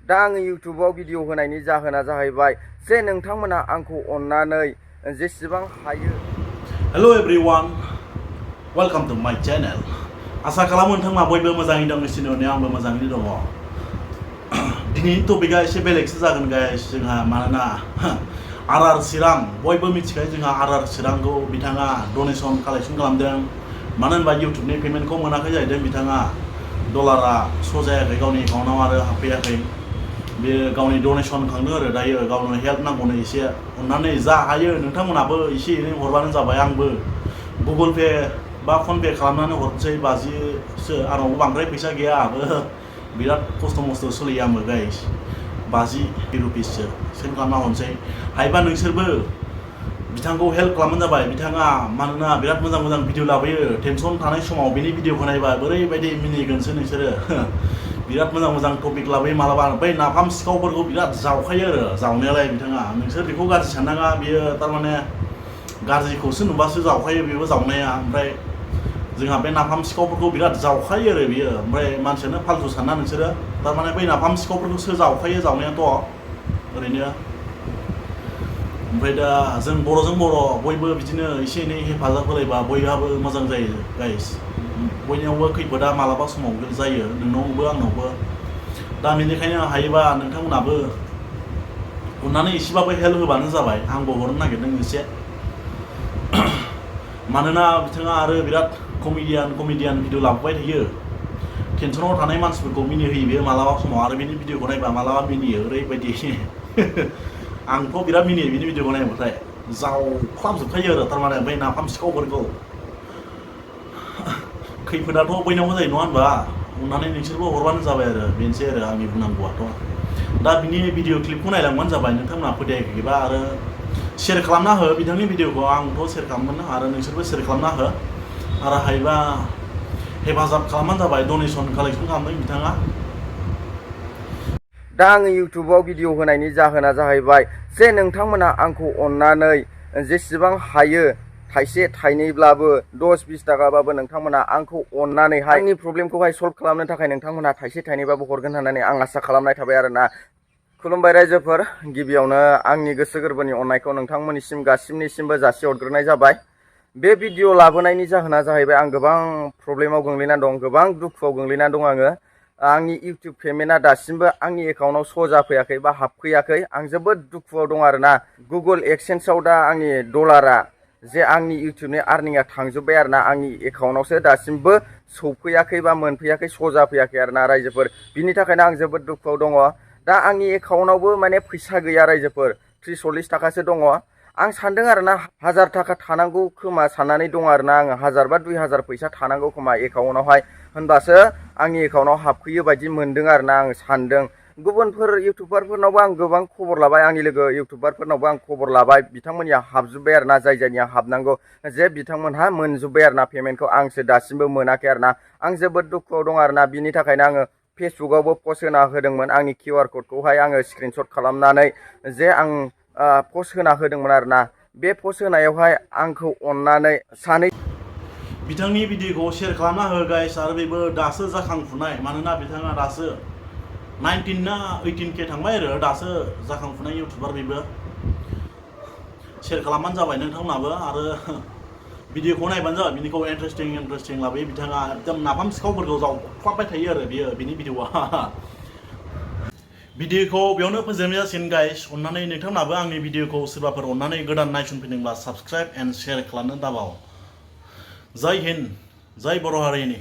दा आङो इउटुबाव भिडिअ होनायनि जाहोना जाहैबाय जे नोंथांमोना आंखौ अननानै जेसेबां हायो। Hello everyone, welcome to my channel. आसा खालामो नोंथांमोना बयबो मोजाङै दं एसेनो आंबो मोजाङैनो दङ। दिनैनि टपिकआ एसे बेलेगसो जागोन गाइस जोंहा मानोना आरआर चिरां बयबो मिथिखायो जोंहा आरआर चिरांखौ बिथाङा डनेसन कालेक्सन खालामदों। मानो होनबा इउटुबनि पेमेन्टखौ मोनाखै जाहैदों बिथाङा डलारा श' जायाखै गावनि एकाउन्टाव आरो हाबफैयाखै। बे गावनि डनेसन खांदों आरो दायो गावनो हेल्प नांगौनो एसे अननानै जा हायो नोंथांमोनाबो एसे एनै हरबानो जाबाय। आंबो गुगल पे बा फन पे खालामनानै हरनोसै 50सो आंनावबो बांद्राय फैसा गैया आंबो बिराद खस्थ' मस्थ' सोलियो आंबो गाइस 50 रुपिससो सेन्ड खालामना हरनोसै। हायोबा नोंसोरबो बिथांखौ हेल्प खालामबानो जाबाय। बिथाङा मानोना बिराद मोजां मोजां भिडिअ लाबोयो। टेनसन थानाय समाव बिनि भिडिअखौ नायबा ओरैबायदि मिनिगोनसो नोंसोरो बिराद मोजां मोजां टपिक लाबोयो। मालाबा बै नाफाम सिखावफोरखौ बिराद जावखायो आरो जावनायालाय बिथाङा नोंसोर बेखौ गाज्रि साननाङा। बियो थारमाने गाज्रिखौसो नुबासो जावखायो बेबो जावनाया। ओमफ्राय जोंहा बे नाफाम सिखावफोरखौ बिराद जावखायो आरो बियो। ओमफ्राय मानसियानो फालतु सानना नोंसोरो थारमाने बै नाफाम सिखावफोरखौसो जावखायो जावनायाथ' ओरैनो। ओमफ्राय दा जों बर'जों बर' बयबो बिदिनो एसे एनै हेफाजाब होलायबा बयहाबो मोजां जायो गाइस। बयनियावबो खैफोदा मालाबा समाव जायो नोंनावबो आंनावबो। दा बेनिखायनो हायोबा नोंथांमोनाबो अननानै एसेबाबो हेल्प होबानो जाबाय। आंबो हरनो नागिरदों एसे मानोना बिथाङा आरो बिराद कमेडियान भिडिअ लाबोबाय थायो। टेनसनाव थानाय मानसिफोरखौ मिनिहोयो बेयो मालाबा समाव आरो बेनि भिडिअखौ नायबा मालाबा मिनियो ओरैबायदि आंथ' बिराद मिनियो बिनि भिडिअखौ नायबाथाय जावख्लाबजोबखायो आरो थारमाने बै नाफाम सिखावफोरखौ। खैफोदाथ' बयनावबो जायो नङा होनबा। अननानै नोंसोरबो हरबानो जाबाय आरो बेनोसै आरो आंनि बुंनांगौआथ'। दा बिनि भिडिअ क्लिपखौ नायलांबानो जाबाय नोंथांमोना फोथायाखैबा आरो शेयार खालामना हो बिथांनि भिडिअखौ। आंथ' शेयार खालामगोन आरो नोंसोरबो शेयार खालामना हो आरो हायोबा हेफाजाब खालामबानो जाबाय। डनेसन कालेक्सन खालामदों बिथाङा। दा आङो इउटुबाव भिडिअ होनायनि जाहोना जाहैबाय जे नोंथांमोना आंखौ अननानै जेसेबां हायो थाइसे थाइनैब्लाबो 10-20 थाखाबाबो नोंथांमोना आंखौ अननानैहाय आंनि प्रब्लेमखौहाय सल्भ खालामनो थाखाय नोंथांमोना थाइसे थाइनैबाबो हरगोन होननानै आं आसा खालामनाय थाबाय आरोना। खुलुमबाय रायजोफोर, गिबियावनो आंनि गोसो गोरबोनि अननायखौ नोंथांमोननिसिम गासिनिसिमबो जासिहरग्रोनाय जाबाय। बे भिडिअ लाबोनायनि जाहोना जाहैबाय आं गोबां प्रब्लेमाव गोग्लैनानै दं, गोबां दुखुआव गोग्लैनानै दं आङो। आंनि इउटुब पेमेन्टआ दासिमबो आंनि एकाउन्टाव श' जाफैयाखै बा हाबफैयाखै। आं जोबोद दुखुआव दं आरोना। गुगोल एक्सेन्सआव दा आंनि डलारा जे आंनि इउटुबनि आर्निंआ थांजोब्बाय आरोना। आंनि एकाउन्टावसो दासिमबो सौफैयाखै बा मोनफैयाखै, श' जाफैयाखै आरोना रायजोफोर। बिनि थाखायनो आं जोबोद दुखुआव दङ। दा आंनि एकाउन्टावबो माने फैसा गैया रायजोफोर, 30-40 थाखासो दङ। आं सानदों आरोना 1000 थाखा थानांगौ खोमा साननानै दं आरोना आङो। 1000 बा 2000 फैसा थानांगौ खोमा एकाउन्टावहाय, होनबासो आंनि एकाउन्टाव हाबफैयो बायदि मोनदों आरोना आं सानदों। गुबुनफोर इउटुबारफोरनावबो आं गोबां खबर लाबाय, आंनि लोगो इउटुबारफोरनावबो आं खबर लाबाय। बिथांमोननिया हाबजोब्बाय आरोना, जाय जायनिया हाबनांगौ जे बिथांमोनहा मोनजोब्बाय आरोना पेमेन्टखौ। आंसो दासिमबो मोनाखै आरोना। आं जोबोद दुखुआव दं आरोना। बिनि थाखायनो आङो फेसबुकआवबो पस्ट होना होदोंमोन। आंनि QR क'डखौहाय आङो स्क्रिनशट खालामनानै जे आं पस्ट होना होदोंमोन आरोना। बे पस्ट होनायावहाय आंखौ अननानै सानै बिथांनि भिडिअखौ शेयार खालामना हो गाइस। आरो बेबो दासो जाखांफुनाय, मानोना बिथाङा दासो 19 ना 18K थांबाय आरो दासो जाखांफुनाय इउटुबार बेबो। शेयार खालामबानो जाबाय नोंथांमोनाबो आरो भिडिअखौ नायबानो जाबाय। बिनिखौ इन्टारेस्टिं लाबोयो बिथाङा। एकदम नाफाम सिखावफोरखौ जावख्लाबबाय थायो आरो बिनि भिडिअआ। भिडिअखौ बेयावनो फोजोबनाय जासिगोन गाइस। अननानै नोंथांमोनाबो आंनि भिडिअखौ सोरबाफोर अननानै गोदान नायसनफैदोंब्ला साबस्क्राइब एन्ड शेयार खालामनो दाबाव। जय हिन्द, जय बर' हारिनि।